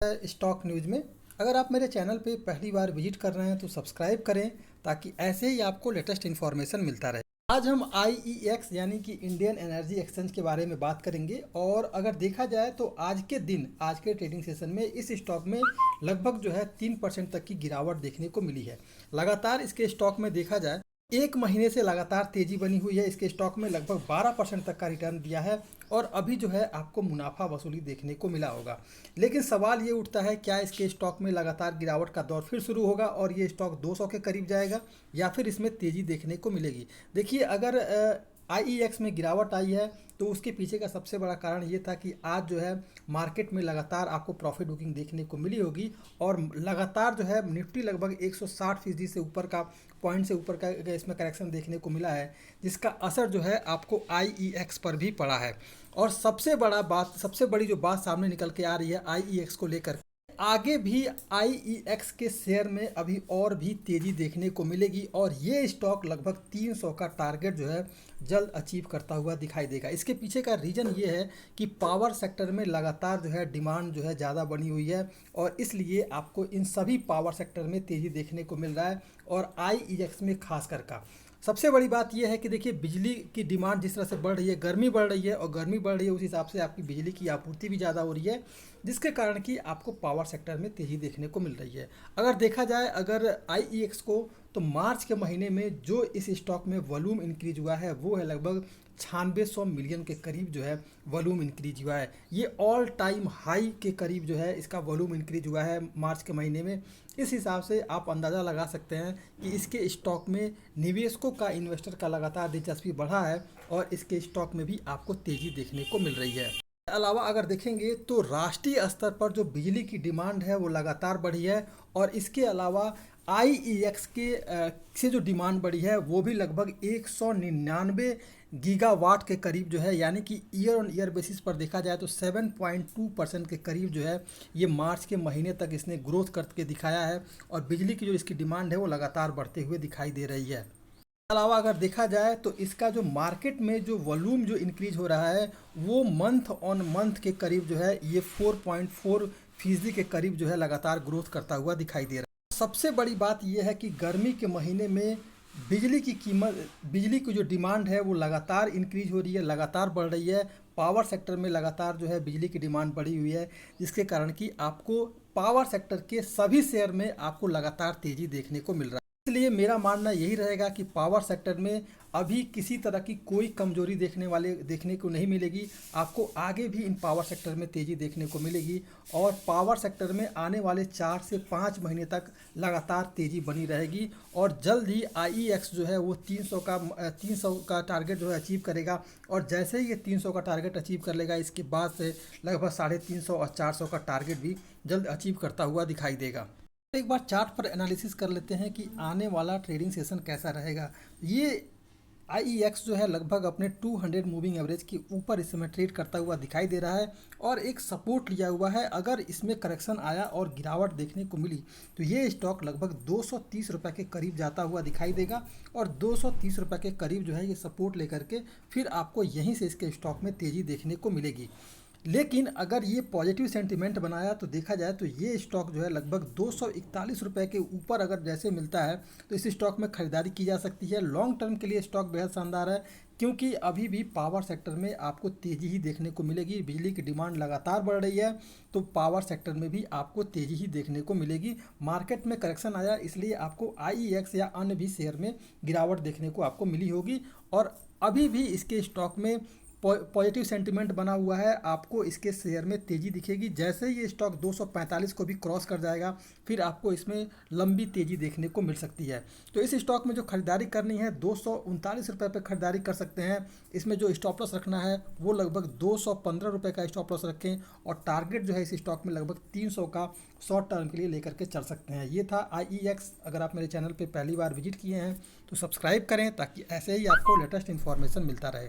Stock news में। अगर आप मेरे चैनल पे पहली बार विजिट कर रहे हैं तो सब्सक्राइब करें ताकि ऐसे ही आपको लेटेस्ट इन्फॉर्मेशन मिलता रहे। आज हम IEX यानी कि इंडियन एनर्जी एक्सचेंज के बारे में बात करेंगे। और अगर देखा जाए तो आज के दिन, आज के ट्रेडिंग सेशन में इस स्टॉक में लगभग जो है 3% तक की गिरावट देखने को मिली है। लगातार इसके स्टॉक में देखा जाए एक महीने से लगातार तेजी बनी हुई है। इसके स्टॉक में लगभग 12% तक का रिटर्न दिया है और अभी जो है आपको मुनाफा वसूली देखने को मिला होगा। लेकिन सवाल ये उठता है, क्या इसके स्टॉक में लगातार गिरावट का दौर फिर शुरू होगा और ये स्टॉक 200 के करीब जाएगा या फिर इसमें तेजी देखने को मिलेगी। देखिए, अगर IEX में गिरावट आई है तो उसके पीछे का सबसे बड़ा कारण ये था कि आज जो है मार्केट में लगातार आपको प्रॉफिट बुकिंग देखने को मिली होगी और लगातार जो है निफ्टी लगभग 160% से ऊपर का पॉइंट से ऊपर का इसमें करेक्शन देखने को मिला है, जिसका असर जो है आपको IEX पर भी पड़ा है। और सबसे बड़ी जो बात सामने निकल के आ रही है IEX को लेकर, आगे भी IEX के शेयर में अभी और भी तेजी देखने को मिलेगी और ये स्टॉक लगभग 300 का टारगेट जो है जल्द अचीव करता हुआ दिखाई देगा। इसके पीछे का रीज़न ये है कि पावर सेक्टर में लगातार जो है डिमांड जो है ज़्यादा बनी हुई है और इसलिए आपको इन सभी पावर सेक्टर में तेज़ी देखने को मिल रहा है और IEX में खास कर का सबसे बड़ी बात यह है कि देखिए, बिजली की डिमांड जिस तरह से बढ़ रही है, गर्मी बढ़ रही है और गर्मी बढ़ रही है उस हिसाब से आपकी बिजली की आपूर्ति भी ज़्यादा हो रही है, जिसके कारण कि आपको पावर सेक्टर में तेज़ी देखने को मिल रही है। अगर देखा जाए अगर IEX को, तो मार्च के महीने में जो इस स्टॉक में वॉल्यूम इंक्रीज हुआ है वो है लगभग 9600 मिलियन के करीब जो है वॉल्यूम इंक्रीज हुआ है। ये ऑल टाइम हाई के करीब जो है इसका वॉल्यूम इंक्रीज हुआ है मार्च के महीने में। इस हिसाब से आप अंदाज़ा लगा सकते हैं कि इसके स्टॉक में निवेशकों का, इन्वेस्टर का लगातार दिलचस्पी बढ़ा है और इसके स्टॉक में भी आपको तेज़ी देखने को मिल रही है। इसके अलावा अगर देखेंगे तो राष्ट्रीय स्तर पर जो बिजली की डिमांड है वो लगातार बढ़ी है और इसके अलावा IEX से जो डिमांड बढ़ी है वो भी लगभग 199 गीगावाट के करीब जो है, यानी कि ईयर ऑन ईयर बेसिस पर देखा जाए तो 7.2% के करीब जो है ये मार्च के महीने तक इसने ग्रोथ करके दिखाया है और बिजली की जो इसकी डिमांड है वो लगातार बढ़ते हुए दिखाई दे रही है। अलावा अगर देखा जाए तो इसका जो मार्केट में जो वॉल्यूम जो इंक्रीज हो रहा है वो मंथ ऑन मंथ के करीब जो है ये 4.4% के करीब जो है लगातार ग्रोथ करता हुआ दिखाई दे रहा है। सबसे बड़ी बात यह है कि गर्मी के महीने में बिजली की कीमत, बिजली की जो डिमांड है वो लगातार इंक्रीज हो रही है, लगातार बढ़ रही है। पावर सेक्टर में लगातार जो है बिजली की डिमांड बढ़ी हुई है, जिसके कारण कि आपको पावर सेक्टर के सभी शेयर में आपको लगातार तेज़ी देखने को मिल रहा है। इसलिए मेरा मानना यही रहेगा कि पावर सेक्टर में अभी किसी तरह की कोई कमजोरी देखने को नहीं मिलेगी। आपको आगे भी इन पावर सेक्टर में तेज़ी देखने को मिलेगी और पावर सेक्टर में आने वाले 4 से 5 महीने तक लगातार तेज़ी बनी रहेगी और जल्द ही IEX जो है वो 300 का टारगेट जो है अचीव करेगा और जैसे ही ये 300 का टारगेट अचीव कर लेगा, इसके बाद से लगभग 350 और 400 का टारगेट भी जल्द अचीव करता हुआ दिखाई देगा। एक बार चार्ट पर एनालिसिस कर लेते हैं कि आने वाला ट्रेडिंग सेशन कैसा रहेगा। ये IEX जो है लगभग अपने 200 मूविंग एवरेज के ऊपर इस समय ट्रेड करता हुआ दिखाई दे रहा है और एक सपोर्ट लिया हुआ है। अगर इसमें करेक्शन आया और गिरावट देखने को मिली तो ये स्टॉक लगभग 230 रुपये के करीब जाता हुआ दिखाई देगा और 230 रुपये के करीब जो है ये सपोर्ट लेकर के फिर आपको यहीं से इसके स्टॉक में तेज़ी देखने को मिलेगी। लेकिन अगर ये पॉजिटिव सेंटिमेंट बनाया तो देखा जाए तो ये स्टॉक जो है लगभग 241 रुपये के ऊपर अगर जैसे मिलता है तो इस स्टॉक में खरीदारी की जा सकती है। लॉन्ग टर्म के लिए स्टॉक बेहद शानदार है क्योंकि अभी भी पावर सेक्टर में आपको तेज़ी ही देखने को मिलेगी। बिजली की डिमांड लगातार बढ़ रही है तो पावर सेक्टर में भी आपको तेज़ी ही देखने को मिलेगी। मार्केट में करेक्शन आया इसलिए आपको IEX या अन्य भी शेयर में गिरावट देखने को आपको मिली होगी और अभी भी इसके स्टॉक में पॉजिटिव सेंटिमेंट बना हुआ है। आपको इसके शेयर में तेज़ी दिखेगी। जैसे ही ये स्टॉक 245 को भी क्रॉस कर जाएगा फिर आपको इसमें लंबी तेज़ी देखने को मिल सकती है। तो इस स्टॉक में जो खरीदारी करनी है 239 रुपये पर खरीदारी कर सकते हैं। इसमें जो स्टॉप लॉस रखना है वो लगभग 215 रुपये का स्टॉप लॉस रखें और टारगेट जो है इस स्टॉक में लगभग 300 का शॉर्ट टर्म के लिए लेकर के चल सकते हैं। ये था IEX। अगर आप मेरे चैनल पर पहली बार विजिट किए हैं तो सब्सक्राइब करें ताकि ऐसे ही आपको लेटेस्ट इन्फॉर्मेशन मिलता रहे।